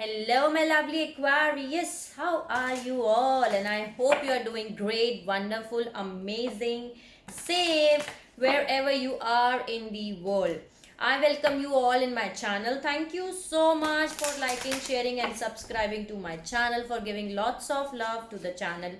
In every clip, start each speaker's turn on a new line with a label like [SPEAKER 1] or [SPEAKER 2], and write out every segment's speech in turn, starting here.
[SPEAKER 1] Hello, my lovely Aquarius. How are you all? And I hope you are doing great, wonderful, amazing, safe, wherever you are in the world. I welcome you all in my channel. Thank you so much for liking, sharing, and subscribing to my channel, for giving lots of love to the channel.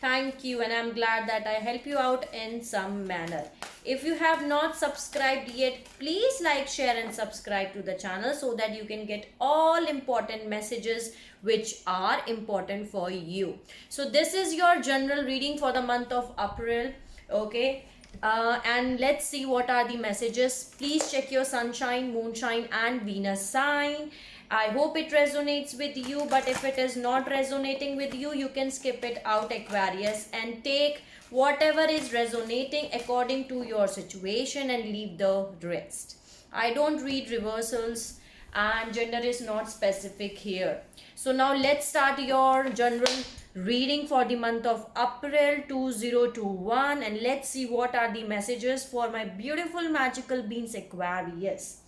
[SPEAKER 1] Thank you, and I'm glad that I help you out in some manner. If you have not subscribed yet, please like, share, and subscribe to the channel so that you can get all important messages which are important for you. So, this is your general reading for the month of April. Okay. And let's see what are the messages. Please check your sunshine, moonshine, and Venus sign. I hope it resonates with you, but if it is not resonating with you, you can skip it out, Aquarius, and take whatever is resonating according to your situation and leave the rest. I don't read reversals and gender is not specific here. So now let's start your general reading for the month of April 2021, and let's see what are the messages for my beautiful magical beings, Aquarius.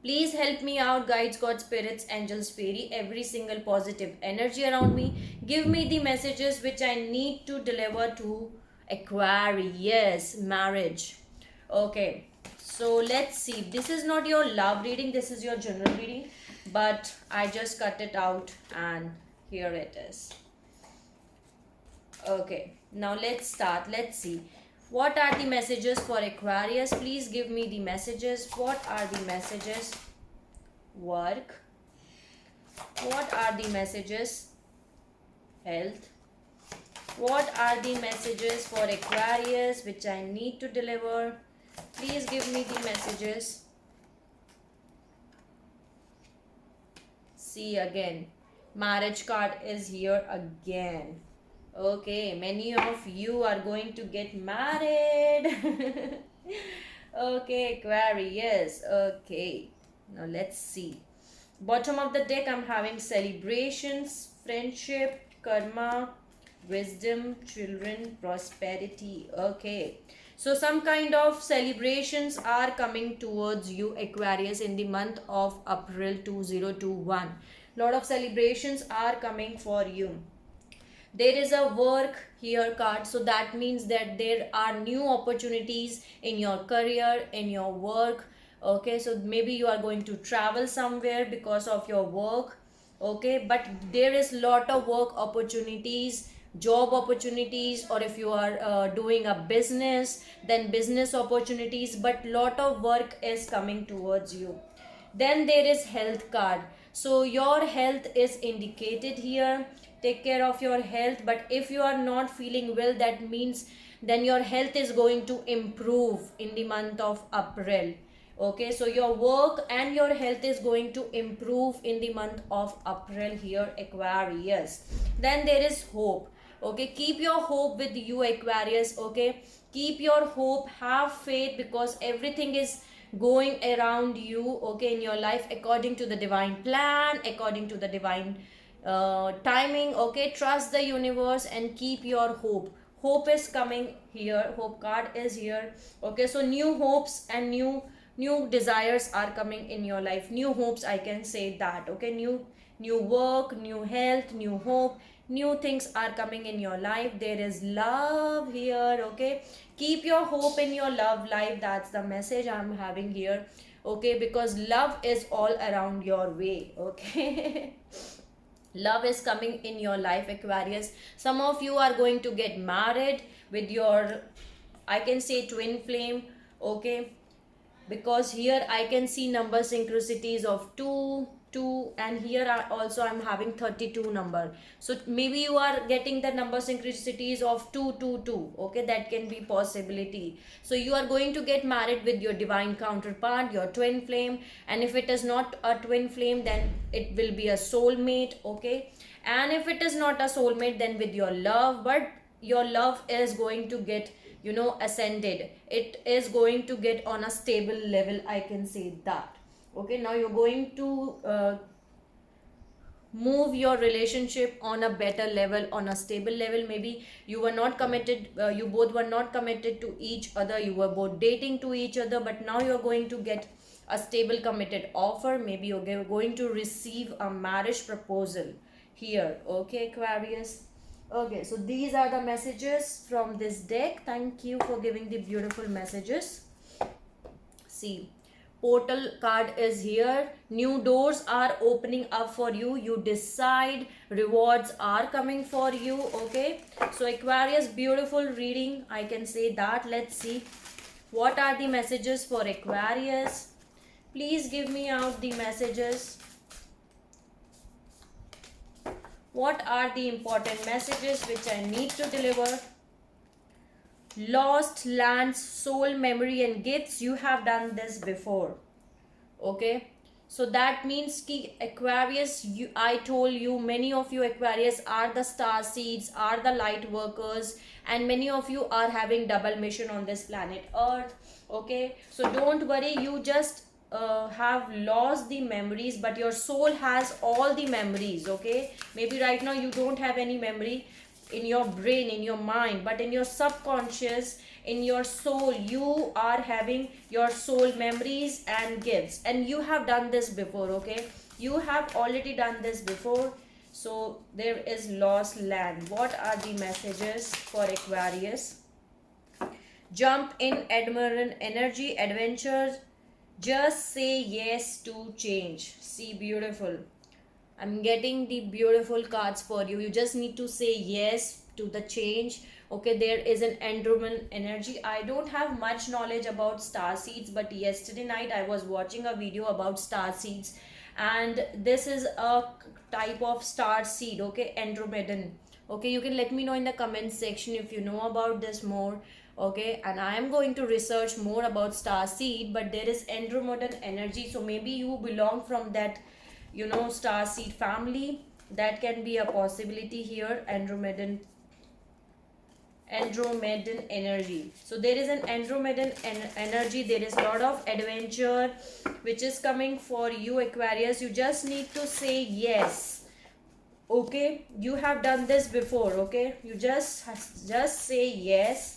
[SPEAKER 1] Please help me out, guides, God, spirits, angels, fairy, every single positive energy around me. Give me the messages which I need to deliver to Aquarius. Marriage. Okay. So let's see. This is not your love reading. This is your general reading. But I just cut it out and here it is. Okay. Now let's start. Let's see. What are the messages for Aquarius? Please give me the messages. What are the messages? Work. What are the messages? Health. What are the messages for Aquarius which I need to deliver? Please give me the messages. See again. Marriage card is here again. Okay, many of you are going to get married. Okay, Aquarius. Okay, now let's see. Bottom of the deck, I'm having celebrations, friendship, karma, wisdom, children, prosperity. Okay, so some kind of celebrations are coming towards you, Aquarius, in the month of April 2021. Lot of celebrations are coming for you. There is a work here card, so that means that there are new opportunities in your career, in your work. Okay, so maybe you are going to travel somewhere because of your work. Okay, but there is lot of work opportunities, job opportunities, or if you are doing a business, then business opportunities, but lot of work is coming towards you. Then there is health card, so your health is indicated here. Take care of your health, but if you are not feeling well, that means then your health is going to improve in the month of April. Okay, so your work and your health is going to improve in the month of April here, Aquarius. Then there is hope. Okay, keep your hope with you, Aquarius. Okay, keep your hope, have faith, because everything is going around you, okay, in your life according to the divine plan, according to the divine timing. Okay, trust the universe and keep your hope. Hope is coming here, hope card is here. Okay, so new hopes and new desires are coming in your life. New hopes, I can say that. Okay, new work, new health, new hope, new things are coming in your life. There is love here. Okay, keep your hope in your love life. That's the message I'm having here. Okay, because love is all around your way. Okay. Love is coming in your life, Aquarius. Some of you are going to get married with your, I can say, twin flame. Okay, because here I can see number synchronicities of 2 2, and here also I'm having 32 number. So maybe you are getting the number synchronicities of 222. Okay, that can be possibility. So you are going to get married with your divine counterpart, your twin flame, and if it is not a twin flame, then it will be a soulmate. Okay, and if it is not a soulmate, then with your love, but your love is going to get, ascended. It is going to get on a stable level, I can say that. Okay, now you're going to move your relationship on a better level, on a stable level. Maybe you were not committed, you both were not committed to each other, you were both dating to each other, but now you're going to get a stable committed offer. Maybe you're going to receive a marriage proposal here. Okay, Aquarius. Okay, so these are the messages from this deck. Thank you for giving the beautiful messages. See, portal card is here. New doors are opening up for you. You decide, rewards are coming for you. Okay, so Aquarius, beautiful reading, I can say that. Let's see what are the messages for Aquarius. Please give me out the messages. What are the important messages which I need to deliver? Lost lands, soul, memory and gifts. You have done this before. Okay, so that means ki Aquarius, I told you, many of you Aquarius are the star seeds, are the light workers, and many of you are having double mission on this planet Earth. Okay, so don't worry, you just have lost the memories, but your soul has all the memories. Okay, maybe right now you don't have any memory in your brain, in your mind, but in your subconscious, in your soul, you are having your soul memories and gifts, and you have done this before. Okay, you have already done this before. So there is lost land. What are the messages for Aquarius? Jump in, admirable energy, adventures. Just say yes to change. See, beautiful. I'm getting the beautiful cards for you. You just need to say yes to the change. Okay, there is an Andromen energy. I don't have much knowledge about star seeds, but yesterday night I was watching a video about star seeds, and this is a type of star seed. Okay, Andromedan. Okay, you can let me know in the comment section if you know about this more. Okay, and I am going to research more about star seed, but there is Andromedan energy, so maybe you belong from that, you know, star seed family. That can be a possibility here. Andromedan energy. So there is an Andromedan energy. There is a lot of adventure which is coming for you Aquarius. You just need to say yes. Okay, you have done this before. Okay, you just say yes.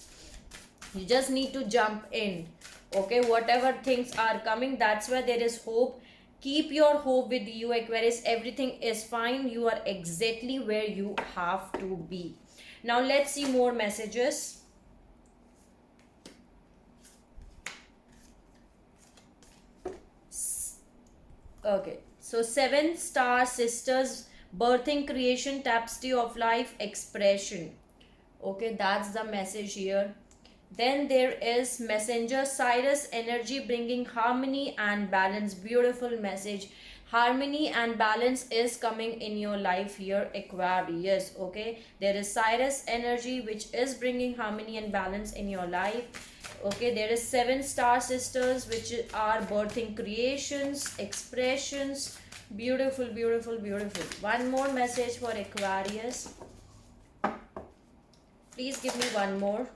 [SPEAKER 1] You just need to jump in. Okay, whatever things are coming, that's why there is hope. Keep your hope with you Aquarius. Everything is fine. You are exactly where you have to be. Now let's see more messages. Okay, so 7 star sisters, birthing, creation, tapestry of life, expression. Okay, that's the message here. Then there is messenger Sirius energy, bringing harmony and balance. Beautiful message. Harmony and balance is coming in your life here Aquarius. Okay, there is Sirius energy which is bringing harmony and balance in your life. Okay, there is 7 star sisters which are birthing creations, expressions. Beautiful, beautiful, beautiful. One more message for Aquarius. Please give me one more.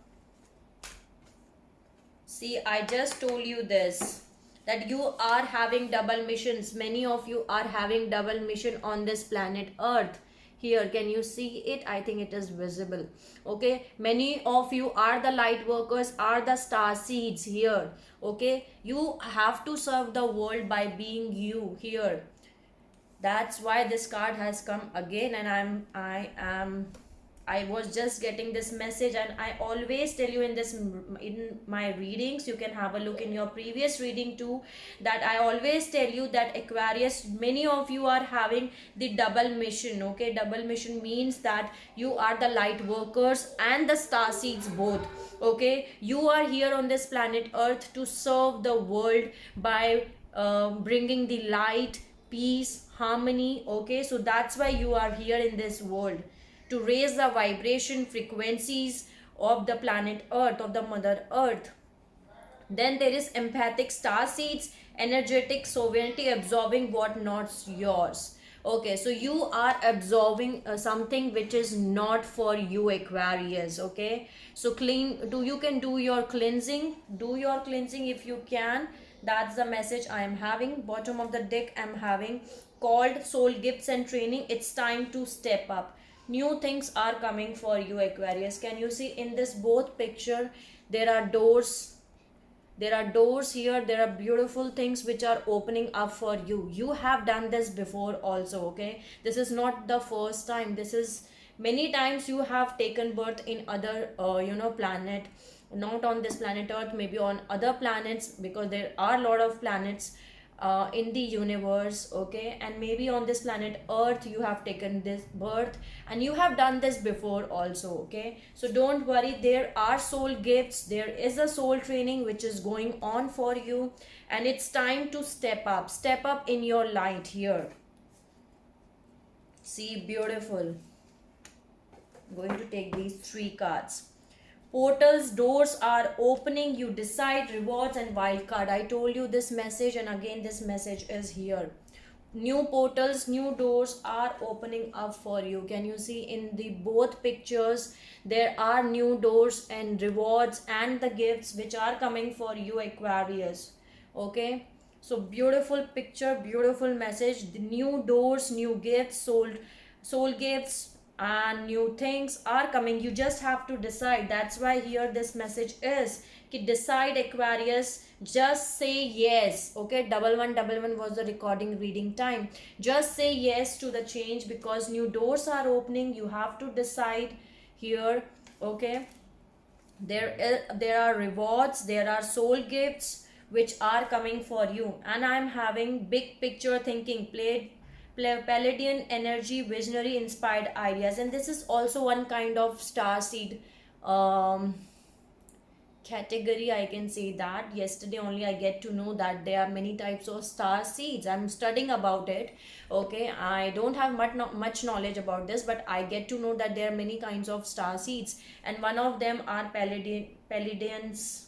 [SPEAKER 1] See, I just told you this, that you are having double missions. Many of you are having double mission on this planet Earth. Here, can you see it? I think it is visible. Okay, many of you are the light workers, are the star seeds here. Okay, you have to serve the world by being you here. That's why this card has come again, and I was just getting this message, and I always tell you in my readings, you can have a look in your previous reading too, that I always tell you that Aquarius, many of you are having the double mission. Okay, double mission means that you are the light workers and the star seeds both. Okay, you are here on this planet Earth to serve the world by bringing the light, peace, harmony. Okay, so that's why you are here in this world, to raise the vibration frequencies of the planet Earth, of the Mother Earth. Then there is empathic star seeds, energetic sovereignty, absorbing what not yours. Okay, so you are absorbing something which is not for you Aquarius. Okay, so you can do your cleansing. Do your cleansing if you can. That's the message I am having. Bottom of the deck I'm having called soul gifts and training. It's time to step up. New things are coming for you Aquarius. Can you see in this both picture, there are doors, There are doors here, there are beautiful things which are opening up for you. You have done this before also, okay? This is not the first time. This is many times you have taken birth in other planet, not on this planet earth, maybe on other planets, because there are a lot of planets in the universe, okay? And maybe on this planet earth you have taken this birth, and you have done this before also, okay? So don't worry, there are soul gifts, there is a soul training which is going on for you, and it's time to step up in your light here. See, beautiful. I'm going to take these 3 cards. Portals, doors are opening, you decide, rewards and wild card. I told you this message, and again this message is here. New portals, new doors are opening up for you. Can you see in the both pictures, there are new doors and rewards and the gifts which are coming for you, Aquarius. Okay, so beautiful picture, beautiful message. The new doors, new gifts, soul gifts and new things are coming. You just have to decide. That's why here this message is कि decide, Aquarius. Just say yes. Okay, 1111 was the recording reading time. Just say yes to the change, because new doors are opening. You have to decide here. Okay, there are rewards, there are soul gifts which are coming for you, and I'm having big picture thinking, Palladian energy, visionary inspired ideas. And this is also one kind of star seed um, category, I can say that. Yesterday only I get to know that there are many types of star seeds. I'm studying about it. Okay, I don't have much knowledge about this, but I get to know that there are many kinds of star seeds, and one of them are Palladians,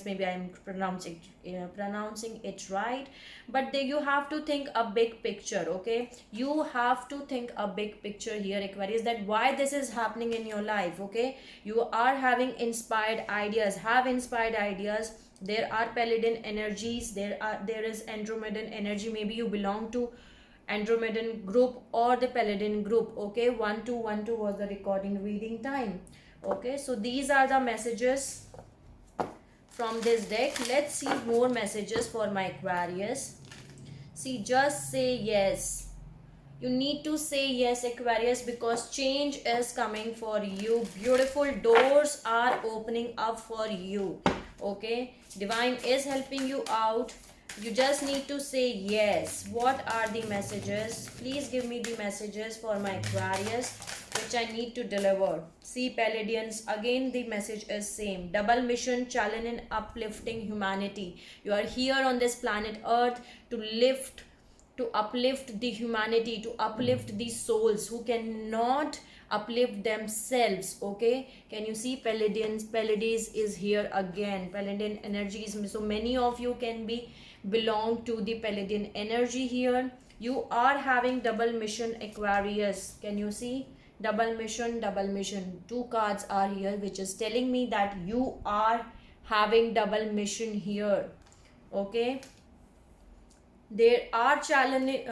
[SPEAKER 1] maybe I'm pronouncing it right. But you have to think a big picture, okay? You have to think a big picture here, Aquarius, that why this is happening in your life, okay? You are having inspired ideas, there are Palladian energies, there is Andromedan energy. Maybe you belong to Andromedan group or the Palladian group, okay? 1212 was the recording reading time. Okay, so these are the messages from this deck. Let's see more messages for my Aquarius. See, just say yes. You need to say yes, Aquarius, because change is coming for you. Beautiful doors are opening up for you. Okay, divine is helping you out. You just need to say yes. What are the messages? Please give me the messages for my Aquarius, which I need to deliver. See, Palladians, again the message is same. Double mission, challenging, uplifting humanity. You are here on this planet Earth to uplift the humanity, to uplift the souls who cannot uplift themselves. Okay, can you see Pallades is here again, Palladian energies. So many of you can belong to the Palladian energy here. You are having double mission, Aquarius. Can you see? Double mission. 2 cards are here, which is telling me that you are having double mission here. Okay, there are challenging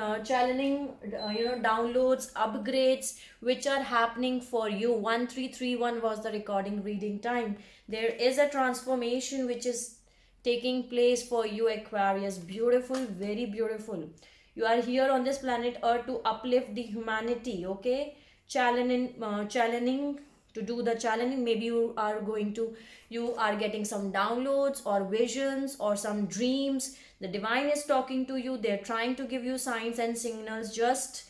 [SPEAKER 1] downloads, upgrades which are happening for you. 1331 was the recording reading time. There is a transformation which is taking place for you, Aquarius. Beautiful, very beautiful. You are here on this planet Earth to uplift the humanity. Okay, challenging to do the challenging. Maybe you are getting some downloads or visions or some dreams. The divine is talking to you. They're trying to give you signs and signals. Just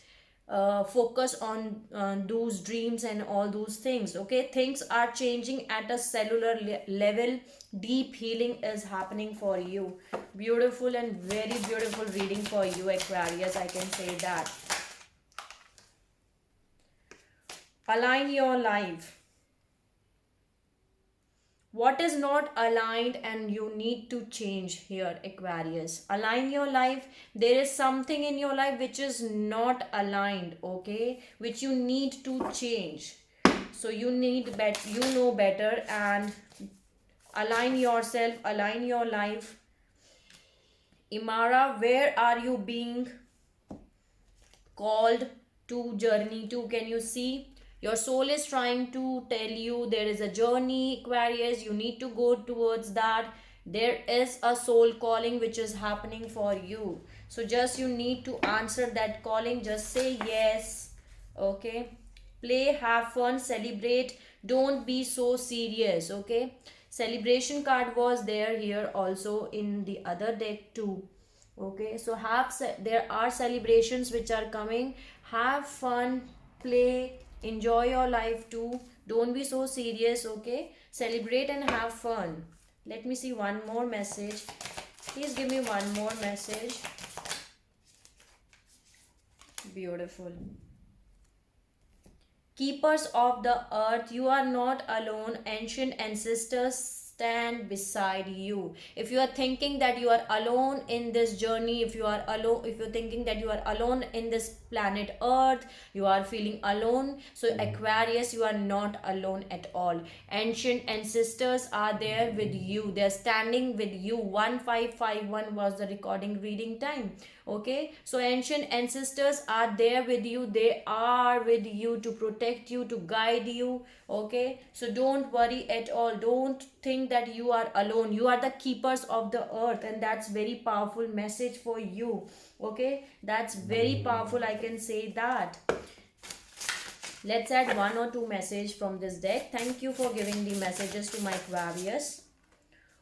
[SPEAKER 1] focus on those dreams and all those things. Okay, things are changing at a cellular level. Deep healing is happening for you. Beautiful and very beautiful reading for you, Aquarius, I can say that. Align your life. What is not aligned and you need to change here, Aquarius? Align your life. There is something in your life which is not aligned, okay, which you need to change. So you know better, and align yourself, align your life. Imara, where are you being called to journey to? Can you see? Your soul is trying to tell you there is a journey, Aquarius. You need to go towards that. There is a soul calling which is happening for you. So just you need to answer that calling. Just say yes. Okay. Play, have fun, celebrate. Don't be so serious. Okay. Celebration card was there here also in the other deck too. Okay, so there are celebrations which are coming. Have fun, play, enjoy your life too. Don't be so serious. Okay, celebrate and have fun. Let me see one more message. Please give me one more message. Beautiful. Keepers of the earth, you are not alone. Ancient ancestors stand beside you. If you are thinking that you are alone in this journey, if you're thinking that you are alone in this planet earth, you are feeling alone, so Aquarius, you are not alone at all. Ancient ancestors are there with you. They are standing with you. 1551 was the recording reading time. Okay, so ancient ancestors are there with you. They are with you to protect you, to guide you. Okay, so don't worry at all. Don't think that you are alone. You are the keepers of the earth, and that's very powerful message for you. Okay, that's very powerful, I can say that. Let's add one or two message from this deck. Thank you for giving the messages to my Aquarius.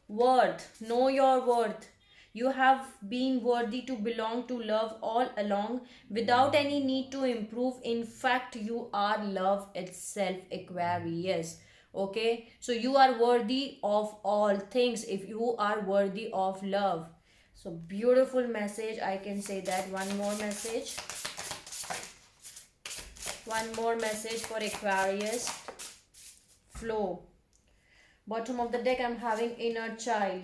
[SPEAKER 1] Worth, know your worth. You have been worthy to belong to love all along without any need to improve. In fact, you are love itself, Aquarius. Okay, so you are worthy of all things if you are worthy of love. So, beautiful message. I can say that. One more message. One more message for Aquarius. Flow. Bottom of the deck, I'm having inner child.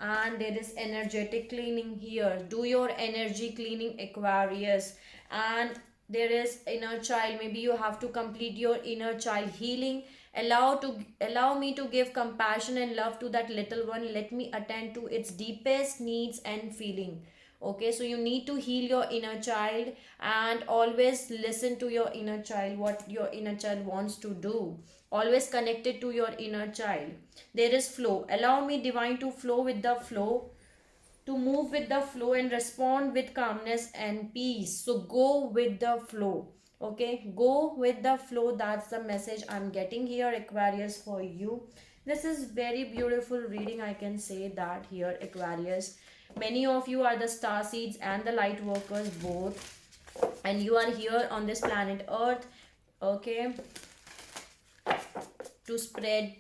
[SPEAKER 1] And there is energetic cleaning here. Do your energy cleaning, Aquarius. And there is inner child. Maybe you have to complete your inner child healing. Allow me to give compassion and love to that little one. Let me attend to its deepest needs and feeling. Okay, so you need to heal your inner child and always listen to your inner child, what your inner child wants to do. Always connected to your inner child. There is flow. Allow me, divine, to flow with the flow, to move with the flow and respond with calmness and peace. So go with the flow. Okay, go with the flow. That's the message I'm getting here, Aquarius, for you. This is very beautiful reading, I can say that here, Aquarius. Many of you are the star seeds and the light workers both, and you are here on this planet earth, okay, to spread,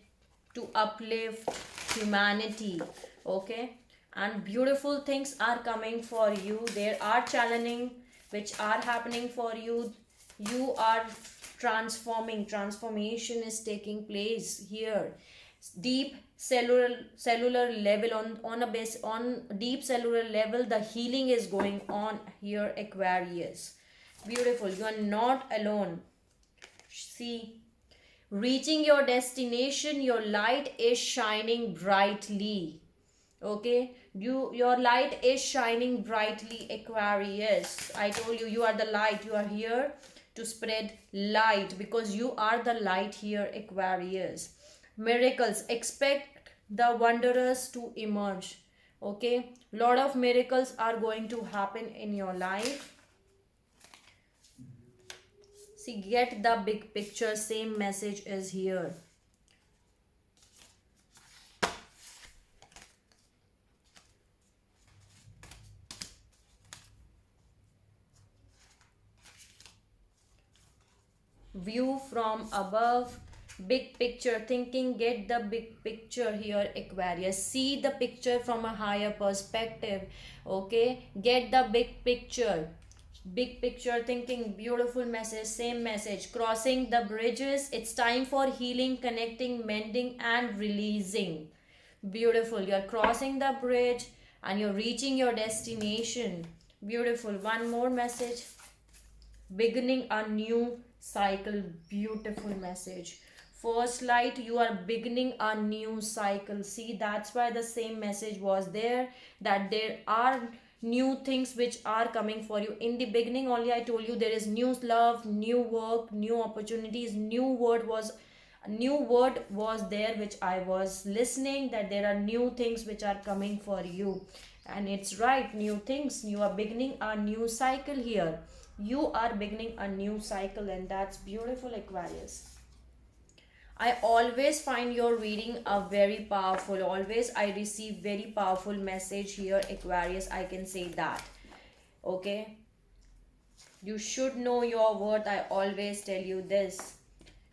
[SPEAKER 1] to uplift humanity. Okay, and beautiful things are coming for you. There are challenging which are happening for you. You are transformation is taking place here. Deep cellular level, on deep cellular level, the healing is going on here, Aquarius. Beautiful. You are not alone. See, reaching your destination, your light is shining brightly. Okay, your light is shining brightly, Aquarius. I told you, you are the light. You are here to spread light because you are the light here, Aquarius. Miracles, expect the wondrous to emerge. Okay, lot of miracles are going to happen in your life. See, get the big picture. Same message is here. View from above, big picture thinking. Get the big picture here, Aquarius. See the picture from a higher perspective. Okay, get the big picture. Big picture thinking. Beautiful message. Same message. Crossing the bridges. It's time for healing, connecting, mending and releasing. Beautiful. You're crossing the bridge and you're reaching your destination. Beautiful. One more message. Beginning a new cycle. Beautiful message. First light, you are beginning a new cycle. See, that's why the same message was there, that there are new things which are coming for you. In the beginning only I told you there is new love, new work, new opportunities. New word was A new word was there which I was listening, that there are new things which are coming for you. And it's right, new things. You are beginning a new cycle here. You are beginning a new cycle, and that's beautiful, Aquarius. I always find your reading a very powerful. Always I receive very powerful message here, Aquarius. I can say that. Okay. You should know your worth. I always tell you this.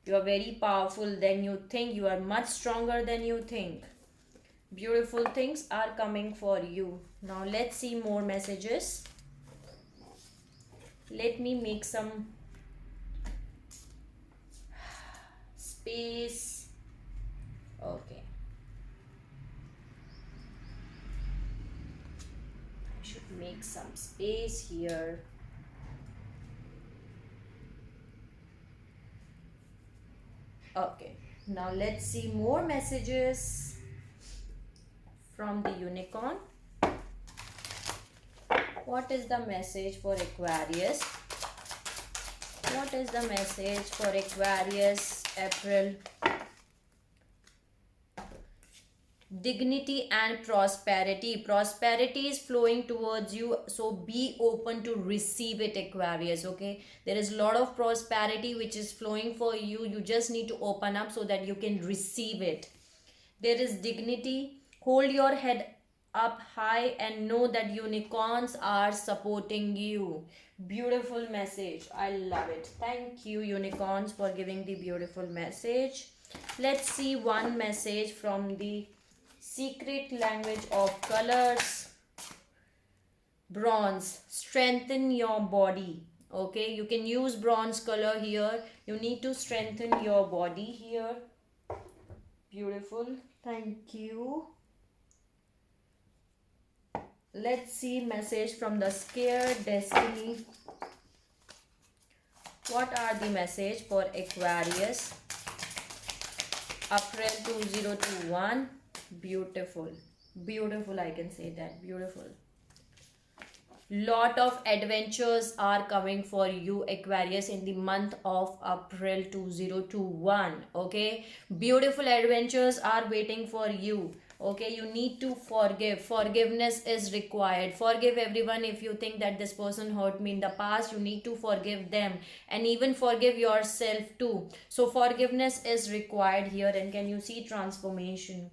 [SPEAKER 1] You are very powerful than you think. You are much stronger than you think. Beautiful things are coming for you. Now let's see more messages. Let me make some space. Okay. I should make some space here. Okay. Now let's see more messages from the unicorn. What is the message for Aquarius? What is the message for Aquarius, April? Dignity and prosperity. Prosperity is flowing towards you, so be open to receive it, Aquarius. Okay, there is a lot of prosperity which is flowing for you. You just need to open up so that you can receive it. There is dignity. Hold your head up high and know that unicorns are supporting you. Beautiful message. I love it. Thank you, unicorns, for giving the beautiful message. Let's see one message from the secret language of colors. Bronze. Strengthen your body. Okay, you can use bronze color here. You need to strengthen your body here. Beautiful. Thank you. Let's see message from the scared destiny. What are the message for Aquarius? April 2021. Beautiful. Beautiful, I can say that. Beautiful. Lot of adventures are coming for you, Aquarius, in the month of April 2021. Okay, beautiful adventures are waiting for you. Okay, you need to forgive. Forgiveness is required. Forgive everyone. If you think that this person hurt me in the past, you need to forgive them, and even forgive yourself too. So forgiveness is required here. And can you see transformation?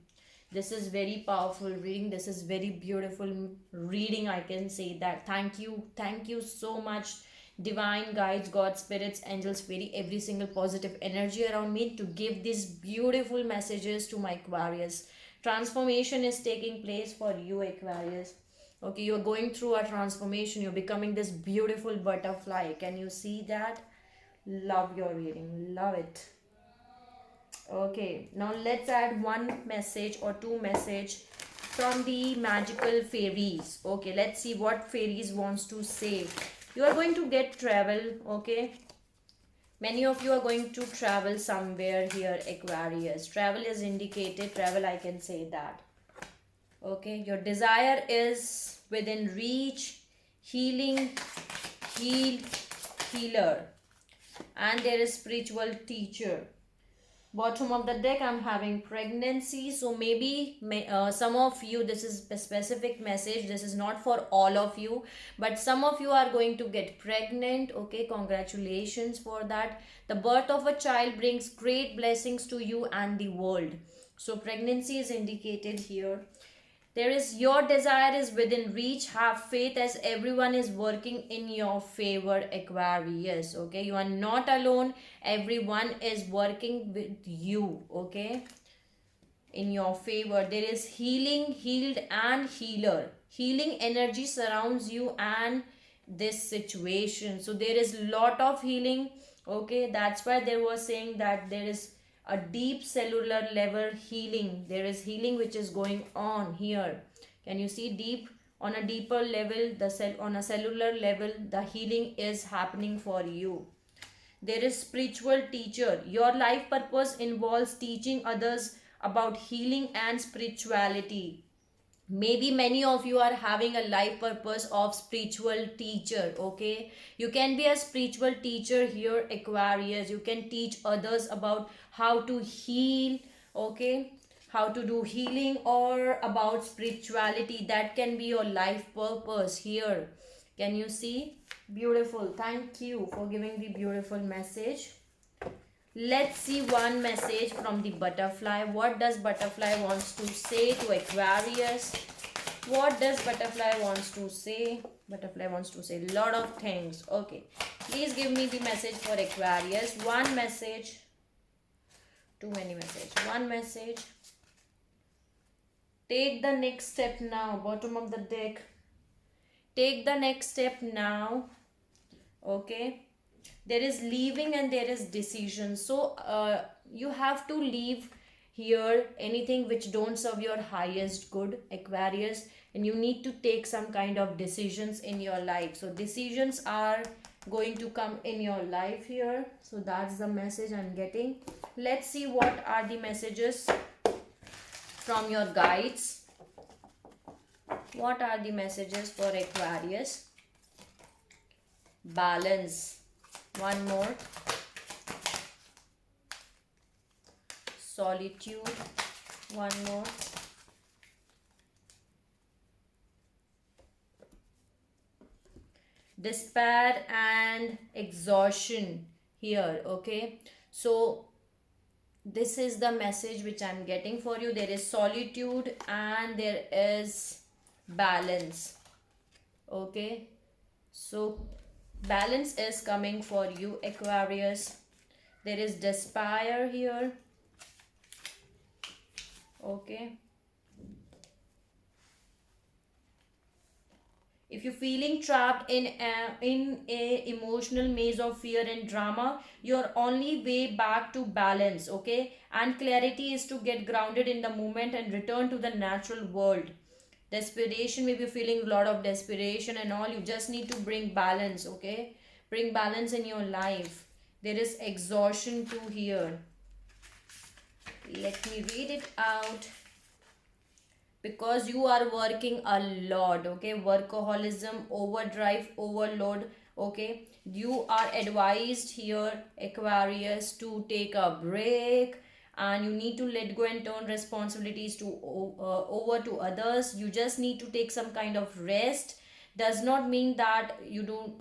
[SPEAKER 1] This is very powerful reading. This is very beautiful reading, I can say that. Thank you so much, divine guides, God, spirits, angels, fairy, every single positive energy around me to give these beautiful messages to my Aquarius. Transformation is taking place for you, Aquarius. Okay, you're going through a transformation. You're becoming this beautiful butterfly. Can you see that? Love your reading. Love it. Okay, now let's add one message or two message from the magical fairies. Okay, let's see what fairies wants to say. You are going to get travel. Okay, many of you are going to travel somewhere here, Aquarius. Travel is indicated. Travel, I can say that. Okay, your desire is within reach. Healing, healer, and there is spiritual teacher. Bottom of the deck, I'm having pregnancy. So maybe some of you, this is a specific message. This is not for all of you, but some of you are going to get pregnant. Okay, congratulations for that. The birth of a child brings great blessings to you and the world. So pregnancy is indicated here. There is your desire is within reach. Have faith as everyone is working in your favor, Aquarius. Okay, you are not alone. Everyone is working with you. Okay, in your favor. There is healing, healed, and healer. Healing energy surrounds you and this situation. So there is lot of healing. Okay, that's why they were saying that there is a deep cellular level healing. There is healing which is going on here. Can you see deep? On a deeper level, on a cellular level, the healing is happening for you. There is spiritual teacher. Your life purpose involves teaching others about healing and spirituality. Maybe many of you are having a life purpose of spiritual teacher. Okay, you can be a spiritual teacher here, Aquarius. You can teach others about how to heal. Okay, how to do healing or about spirituality. That can be your life purpose here. Can you see? Beautiful. Thank you for giving the beautiful message. Let's see one message from the butterfly. What does butterfly wants to say to Aquarius? What does butterfly wants to say? Butterfly wants to say a lot of things. Okay. Please give me the message for Aquarius. One message. Too many messages. One message. Take the next step now. Bottom of the deck. Take the next step now. Okay. There is leaving and there is decision. So you have to leave here anything which don't serve your highest good, Aquarius, and you need to take some kind of decisions in your life. So decisions are going to come in your life here. So that's the message I'm getting. Let's see what are the messages from your guides. What are the messages for Aquarius? Balance. One more. Solitude. One more. Despair and exhaustion here. Okay, so this is the message which I'm getting for you. There is solitude and there is balance. Okay, so balance is coming for you, Aquarius. There is despair here. Okay, if you're feeling trapped in a emotional maze of fear and drama, your only way back to balance, okay, and clarity is to get grounded in the moment and return to the natural world. Desperation, maybe feeling a lot of desperation and all, you just need to bring balance. Okay, bring balance in your life. There is exhaustion too here. Let me read it out. Because you are working a lot. Okay, workaholism, overdrive, overload. Okay, you are advised here, Aquarius, to take a break, and you need to let go and turn responsibilities to over to others. You just need to take some kind of rest. Does not mean that you do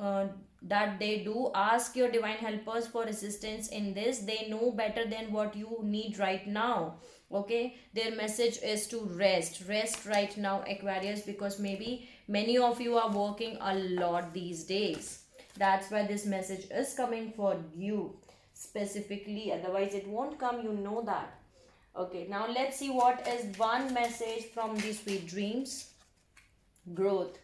[SPEAKER 1] that they do. Ask your divine helpers for assistance in this. They know better than what you need right now. Okay, their message is to rest right now, Aquarius, because maybe many of you are working a lot these days. That's why this message is coming for you specifically, otherwise it won't come, you know that. Okay, now let's see what is one message from the sweet dreams. Growth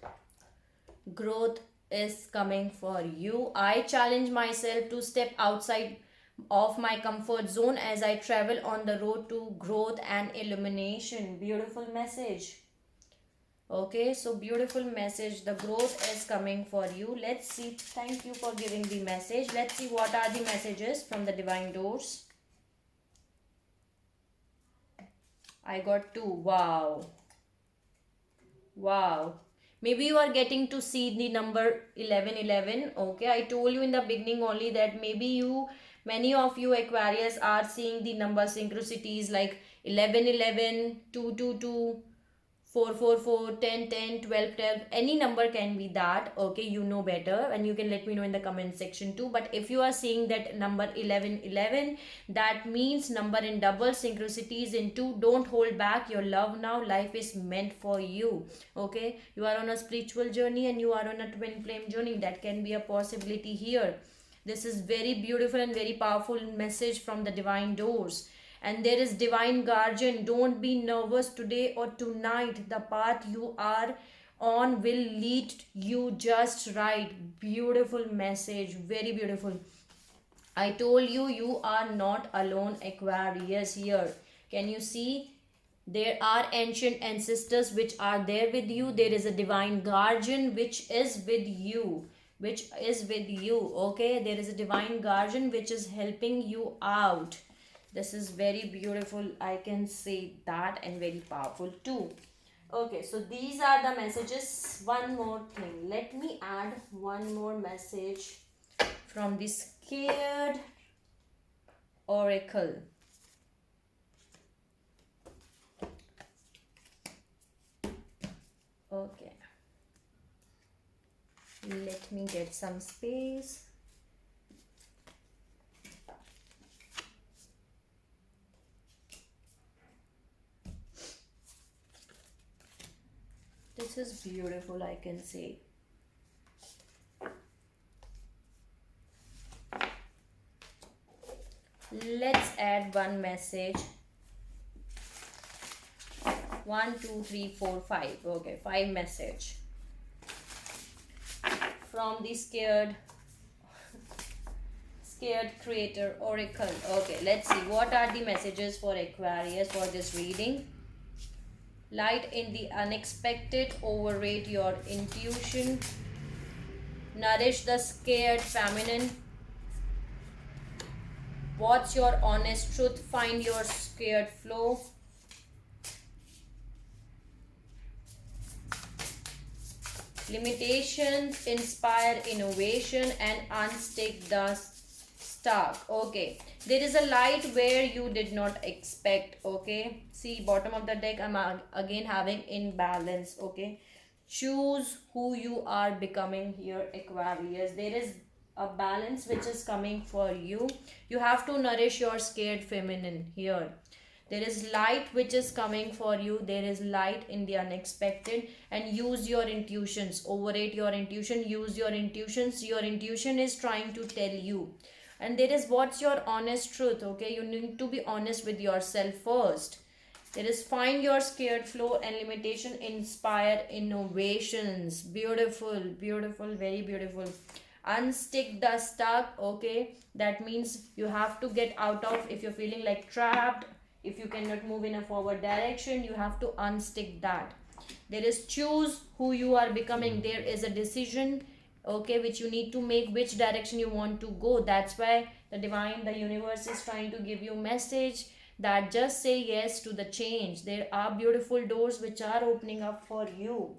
[SPEAKER 1] is coming for you. I challenge myself to step outside of my comfort zone as I travel on the road to growth and illumination. Beautiful message. Okay, so beautiful message. The growth is coming for you. Let's see. Thank you for giving the message. Let's see what are the messages from the divine doors. I got two. Wow. Maybe you are getting to see the number 1111. Okay, I told you in the beginning only that many of you, Aquarius, are seeing the number synchronicities like 1111, 222, 444, 1010, 12 12. Any number can be that. Okay, you know better, and you can let me know in the comment section too. But if you are seeing that number 1111, that means number in double, synchronicities in two. Don't hold back your love now. Life is meant for you. Okay, you are on a spiritual journey and you are on a twin flame journey. That can be a possibility here. This is very beautiful and very powerful message from the divine doors. And there is divine guardian. Don't be nervous today or tonight. The path you are on will lead you just right. Beautiful message, very beautiful. I told you, you are not alone, Aquarius, here. Can you see? There are ancient ancestors which are there with you. There is a divine guardian which is with you. Okay, there is a divine guardian which is helping you out. This is very beautiful. I can say that, and very powerful too. Okay, so these are the messages. One more thing. Let me add one more message from the Scared Oracle. Okay. Let me get some space. This is beautiful, I can say. Let's add one message. 1, 2, 3, 4, 5. Okay, 5 message from the Scared Creator Oracle. Okay, let's see what are the messages for Aquarius for this reading. Light in the unexpected. Overrate your intuition. Nourish the scared feminine. What's your honest truth? Find your scared flow. Limitations inspire innovation and unstick the spark. Okay, there is a light where you did not expect. Okay, see bottom of the deck, I'm again having imbalance. Okay, choose who you are becoming here, Aquarius. There is a balance which is coming for you. You have to nourish your scared feminine here. There is light which is coming for you. There is light in the unexpected, and use your intuitions. Overrate your intuition. Use your intuitions. Your intuition is trying to tell you. And there is what's your honest truth. Okay, you need to be honest with yourself first. There is find your scared flow, and limitation inspire innovations. Beautiful, beautiful, very beautiful. Unstick the stuck. Okay, that means you have to get out of, if you're feeling like trapped, if you cannot move in a forward direction, you have to unstick that. There is choose who you are becoming. There is a decision, okay, which you need to make, which direction you want to go. That's why the divine, the universe is trying to give you message that just say yes to the change. There are beautiful doors which are opening up for you.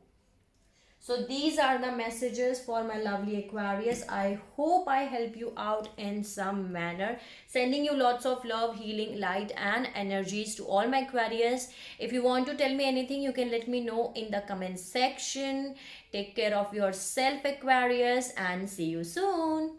[SPEAKER 1] So these are the messages for my lovely Aquarius. I hope I help you out in some manner. Sending you lots of love, healing, light and energies to all my Aquarius. If you want to tell me anything, you can let me know in the comment section. Take care of yourself, Aquarius, and see you soon.